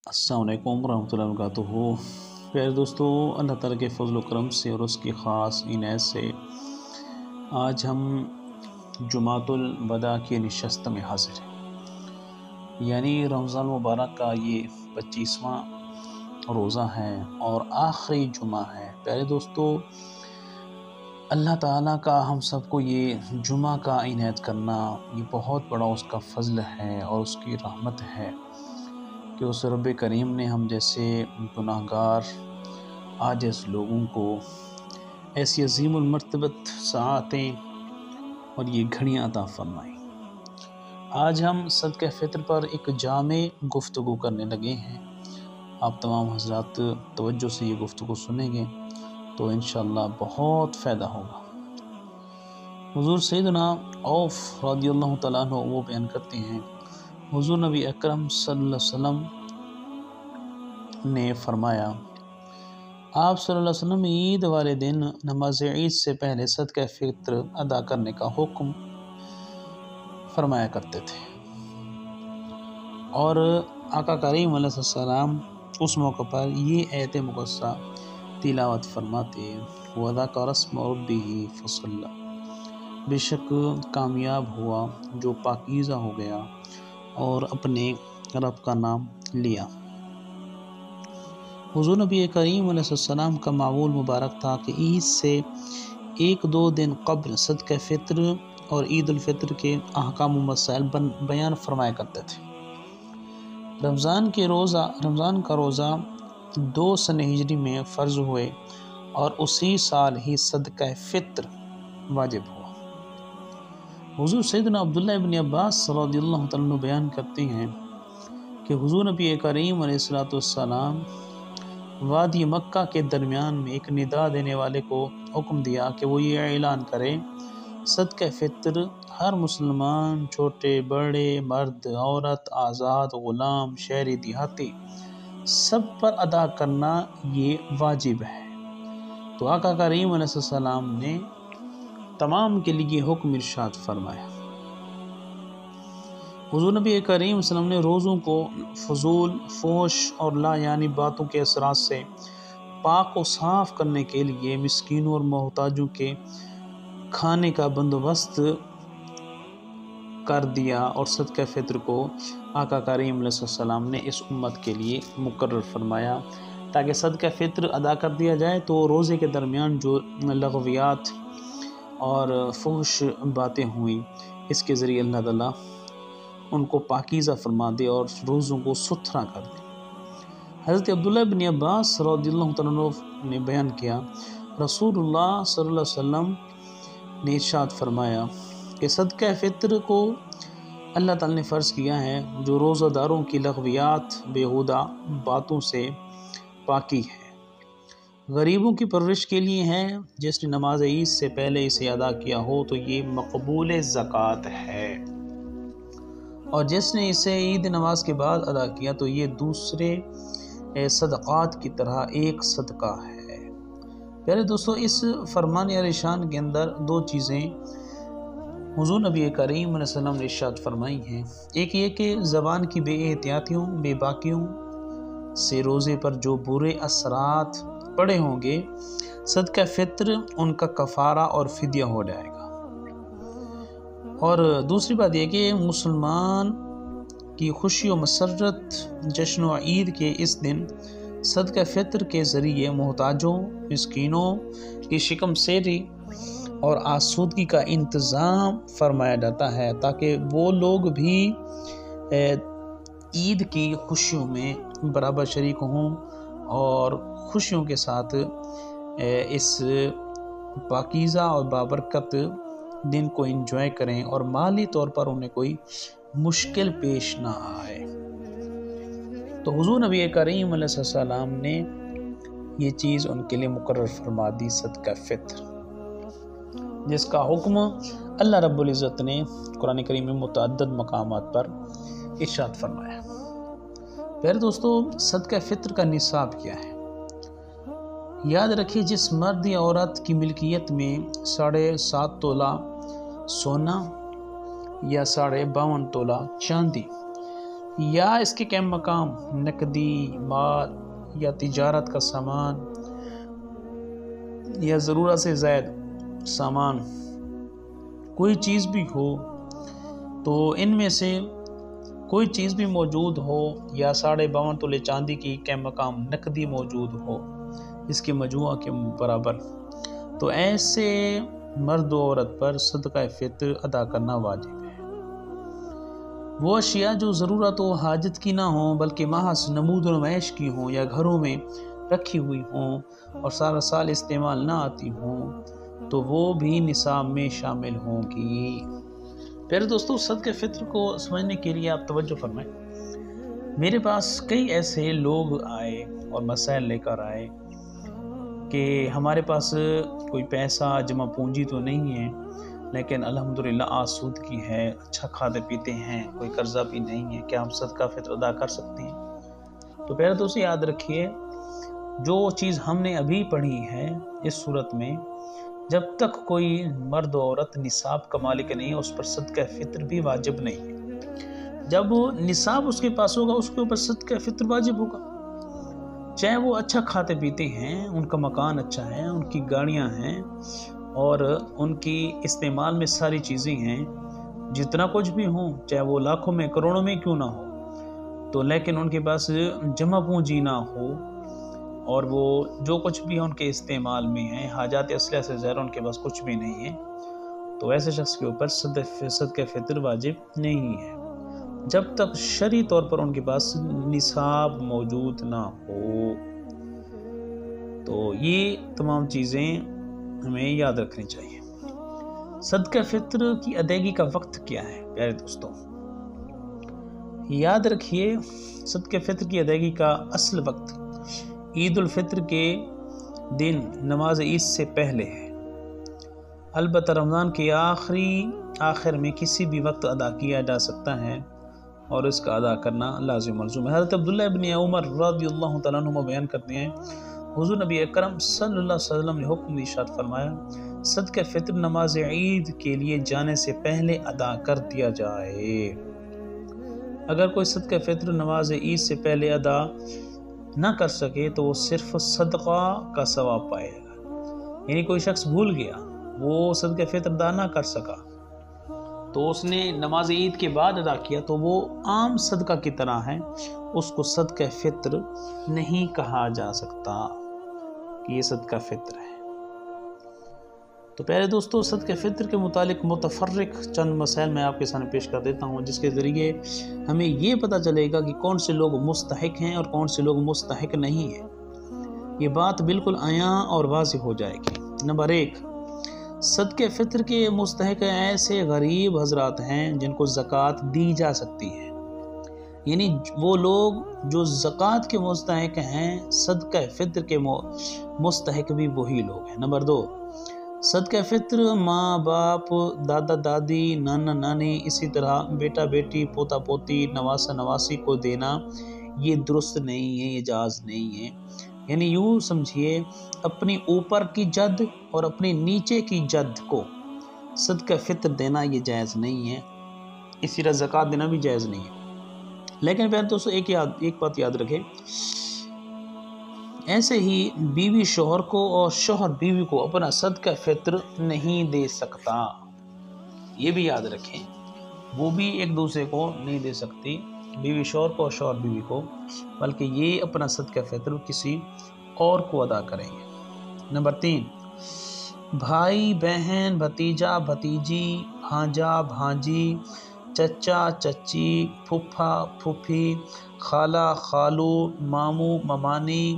السلام علیکم ورحمۃ اللہ وبرکاتہ۔ پیارے دوستو، اللہ تعالیٰ کے فضل و کرم سے اور اس کی خاص عنایت سے آج ہم جمعۃ الوداع کی نشست میں حاضر ہیں، یعنی رمضان مبارک کا یہ 25واں روزہ ہے اور آخری جمعہ ہے۔ پیارے دوستو، اللہ تعالیٰ کا ہم سب کو یہ جمعہ کا عنایت کرنا یہ بہت بڑا اس کا فضل ہے اور اس کی رحمت ہے کہ اس رب کریم نے ہم جیسے گناہ گار عاجز لوگوں کو ایسی عظیم المرتبت ساعتیں اور یہ گھڑیاں عطا فرمائیں۔ آج ہم صدقہ فطر پر ایک جامع گفتگو کرنے لگے ہیں۔ آپ تمام حضرات توجہ سے یہ گفتگو سنیں گے تو انشاءاللہ بہت فائدہ ہوگا۔ حضور سیدنا عوف رضی اللہ تعالیٰ عنہ وہ بیان کرتے ہیں، حضور نبی اکرم صلی اللہ علیہ وسلم نے فرمایا، آپ صلی اللہ علیہ وسلم عید والے دن نماز عید سے پہلے صدقہ فطر ادا کرنے کا حکم فرمایا کرتے تھے، اور آقا کریم علیہ السلام اس موقع پر یہ آیت مقدسہ تلاوت فرماتے، وَذَكَرَ اسْمَ رَبِّهِ فَصَلَّى، بے شک کامیاب ہوا جو پاکیزہ ہو گیا اور اپنے رب کا نام لیا۔ حضور نبی کریم علیہ السلام کا معمول مبارک تھا کہ عید سے ایک دو دن قبل صدقہ فطر اور عید الفطر کے احکام و مسائل بیان فرمایا کرتے تھے۔ رمضان کا روزہ 2 سن ہجری میں فرض ہوئے اور اسی سال ہی صدقہ فطر واجب ہوا۔ حضور سیدنا عبداللہ ابن عباس رضی اللہ عنہ بیان کرتے ہیں کہ حضور نبی کریم علیہ السلام وادی مکہ کے درمیان میں ایک ندا دینے والے کو حکم دیا کہ وہ یہ اعلان کرے، صدقہ فطر ہر مسلمان، چھوٹے بڑے، مرد عورت، آزاد غلام، شہری دیہاتی، سب پر ادا کرنا یہ واجب ہے۔ تو آقا کریم علیہ السلام نے تمام کے لیے حکم ارشاد فرمایا۔ حضور نبی کریم صلی اللہ علیہ وسلم نے روزوں کو فضول، فحش اور لا یعنی باتوں کے اثرات سے پاک و صاف کرنے کے لیے مسکینوں اور محتاجوں کے کھانے کا بندوبست کر دیا، اور صدقہ فطر کو آقا کریم علیہ السلام نے اس امت کے لیے مقرر فرمایا تاکہ صدقہ فطر ادا کر دیا جائے تو روزے کے درمیان جو لغویات اور فحش باتیں ہوئیں اس کے ذریعے اللہ تعالیٰ ان کو پاکیزہ فرما دے اور روزوں کو ستھرا کر دے۔ حضرت عبداللہ بن عباس رضی اللہ عنہ نے بیان کیا، رسول اللہ صلی اللہ علیہ وسلم نے ارشاد فرمایا کہ صدقہ فطر کو اللہ تعالیٰ نے فرض کیا ہے جو روزہ داروں کی لغویات، بیہودہ باتوں سے پاکی ہے، غریبوں کی پرورش کے لیے ہے، جس نے نماز عید سے پہلے اسے ادا کیا ہو تو یہ مقبول زکوٰۃ ہے، اور جس نے اسے عید نماز کے بعد ادا کیا تو یہ دوسرے صدقات کی طرح ایک صدقہ ہے۔ پیارے دوستو، اس فرمان عالیشان کے اندر 2 چیزیں حضور نبی کریم علیہ السلام نے ارشاد فرمائی ہیں۔ ایک یہ کہ زبان کی بے احتیاطیوں، بے باکیوں سے روزے پر جو برے اثرات پڑے ہوں گے، صدقہ فطر ان کا کفارہ اور فدیہ ہو جائے گا۔ اور دوسری بات یہ کہ مسلمان کی خوشی و مسرت جشن و عید کے اس دن صدقہ فطر کے ذریعے محتاجوں، مسکینوں کی شکم سیری اور آسودگی کا انتظام فرمایا جاتا ہے تاکہ وہ لوگ بھی عید کی خوشیوں میں برابر شریک ہوں اور خوشیوں کے ساتھ اس پاکیزہ اور بابرکت دن کو انجوائے کریں اور مالی طور پر انہیں کوئی مشکل پیش نہ آئے۔ تو حضور نبی کریم علیہ السلام نے یہ چیز ان کے لیے مقرر فرما دی، صدقہ فطر، جس کا حکم اللہ رب العزت نے قرآن کریم میں متعدد مقامات پر ارشاد فرمایا۔ پیارے دوستو، صدقہ فطر کا نصاب کیا ہے؟ یاد رکھیے، جس مرد یا عورت کی ملکیت میں 7.5 تولہ سونا یا 52.5 تولہ چاندی یا اس کے قائم مقام نقدی مال یا تجارت کا سامان یا ضرورت سے زائد سامان کوئی چیز بھی ہو، تو ان میں سے کوئی چیز بھی موجود ہو یا 52.5 تولے چاندی کی قائم مقام نقدی موجود ہو اس کے مجموعہ کے برابر، تو ایسے مرد و عورت پر صدقہ فطر ادا کرنا واجب ہے۔ وہ اشیاء جو ضرورت و حاجت کی نہ ہوں بلکہ محض نمود و نمائش کی ہوں یا گھروں میں رکھی ہوئی ہوں اور سارا سال استعمال نہ آتی ہوں تو وہ بھی نصاب میں شامل ہوں گی۔ پھر دوستو، صدقہ فطر کو سمجھنے کے لیے آپ توجہ فرمائیں۔ میرے پاس کئی ایسے لوگ آئے اور مسائل لے کر آئے کہ ہمارے پاس کوئی پیسہ جمع پونجی تو نہیں ہے، لیکن الحمدللہ آسودگی ہے، اچھا کھاتے پیتے ہیں، کوئی قرضہ بھی نہیں ہے، کیا ہم صدقہ فطر ادا کر سکتے ہیں؟ تو پہلے تو اسے یاد رکھیے، جو چیز ہم نے ابھی پڑھی ہے اس صورت میں، جب تک کوئی مرد و عورت نصاب کا مالک نہیں ہے اس پر صدقہ فطر بھی واجب نہیں ہے۔ جب نصاب اس کے پاس ہوگا اس کے اوپر صدقہ فطر واجب ہوگا، چاہے وہ اچھا کھاتے پیتے ہیں، ان کا مکان اچھا ہے، ان کی گاڑیاں ہیں اور ان کی استعمال میں ساری چیزیں ہیں، جتنا کچھ بھی ہوں، چاہے وہ لاکھوں میں کروڑوں میں کیوں نہ ہو، تو لیکن ان کے پاس جمع پونجی نہ ہو اور وہ جو کچھ بھی ان کے استعمال میں ہیں، حاجات اصلیہ سے زیادہ ان کے پاس کچھ بھی نہیں ہے، تو ایسے شخص کے اوپر صدقہ فطر واجب نہیں ہے جب تک شرعی طور پر ان کے پاس نصاب موجود نہ ہو۔ تو یہ تمام چیزیں ہمیں یاد رکھنی چاہیے۔ صدقہ فطر کی ادائیگی کا وقت کیا ہے؟ پیارے دوستوں، یاد رکھیے، صدقہ فطر کی ادائیگی کا اصل وقت عید الفطر کے دن نماز عید سے پہلے ہے، البتہ رمضان کے آخر میں کسی بھی وقت ادا کیا جا سکتا ہے اور اس کا ادا کرنا لازم ملزوم ہے۔ حضرت عبداللہ ابن عمر رضی اللہ تعالیٰ عنہ بیان کرتے ہیں، حضور نبی اکرم صلی اللہ علیہ وسلم نے حکم ارشاد فرمایا، صدقہ فطر نماز عید کے لیے جانے سے پہلے ادا کر دیا جائے۔ اگر کوئی صدقہ فطر نماز عید سے پہلے ادا نہ کر سکے تو وہ صرف صدقہ کا ثواب پائے گا، یعنی کوئی شخص بھول گیا، وہ صدقہ فطر ادا نہ کر سکا تو اس نے نماز عید کے بعد ادا کیا تو وہ عام صدقہ کی طرح ہے، اس کو صدقہ فطر نہیں کہا جا سکتا کہ یہ صدقہ فطر ہے۔ تو پیارے دوستو، صدقہ فطر کے متعلق متفرق چند مسائل میں آپ کے سامنے پیش کر دیتا ہوں، جس کے ذریعے ہمیں یہ پتہ چلے گا کہ کون سے لوگ مستحق ہیں اور کون سے لوگ مستحق نہیں ہیں۔ یہ بات بالکل عیاں اور واضح ہو جائے گی۔ نمبر 1، صدقہ فطر کے مستحق ایسے غریب حضرات ہیں جن کو زکوٰۃ دی جا سکتی ہے، یعنی وہ لوگ جو زکوٰۃ کے مستحق ہیں، صدقہ فطر کے مستحق بھی وہی لوگ ہیں۔ نمبر 2، صدقہ فطر ماں باپ، دادا دادی، نانا نانی، اسی طرح بیٹا بیٹی، پوتا پوتی، نواسا نواسی کو دینا یہ درست نہیں ہے، یہ جائز نہیں ہے۔ یعنی یوں سمجھیے، اپنی اوپر کی جد اور اپنی نیچے کی جد کو صدقہ فطر دینا یہ جائز نہیں ہے، اسی طرح زکوٰۃ دینا بھی جائز نہیں ہے۔ لیکن پہلے دوستو ایک بات یاد رکھیں، ایسے ہی بیوی شوہر کو اور شوہر بیوی کو اپنا صدقہ فطر نہیں دے سکتا، یہ بھی یاد رکھیں، وہ بھی ایک دوسرے کو نہیں دے سکتی، بیوی شوہر کو اور شوہر بیوی کو، بلکہ یہ اپنا صدقہ فطر کسی اور کو ادا کریں گے۔ نمبر 3، بھائی بہن، بھتیجا بھتیجی، بھانجا بھانجی، چچا چچی، پھپھا پھوپھی، خالہ خالو، ماموں ممانی،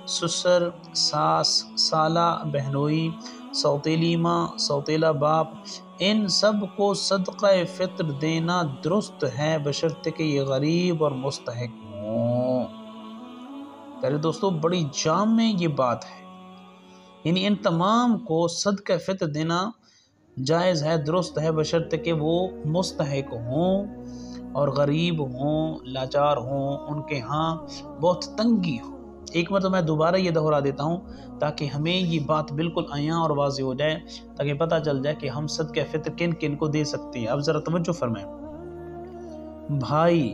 سسر ساس، سالہ بہنوئی، سوتیلی ماں، سوتیلا باپ، ان سب کو صدقہ فطر دینا درست ہے بشرطے کہ یہ غریب اور مستحق ہوں۔ پہلے دوستو، بڑی جامع یہ بات ہے، یعنی ان تمام کو صدقہ فطر دینا جائز ہے، درست ہے بشرطے کہ وہ مستحق ہوں اور غریب ہوں، لاچار ہوں، ان کے ہاں بہت تنگی ہو۔ ایک مرتبہ میں دوبارہ یہ دہرا دیتا ہوں تاکہ ہمیں یہ بات بالکل عیاں اور واضح ہو جائے، تاکہ پتہ چل جائے کہ ہم صدقہ فطر کن کن کو دے سکتے ہیں۔ اب ذرا توجہ فرمائیں، بھائی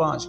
5,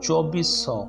2400।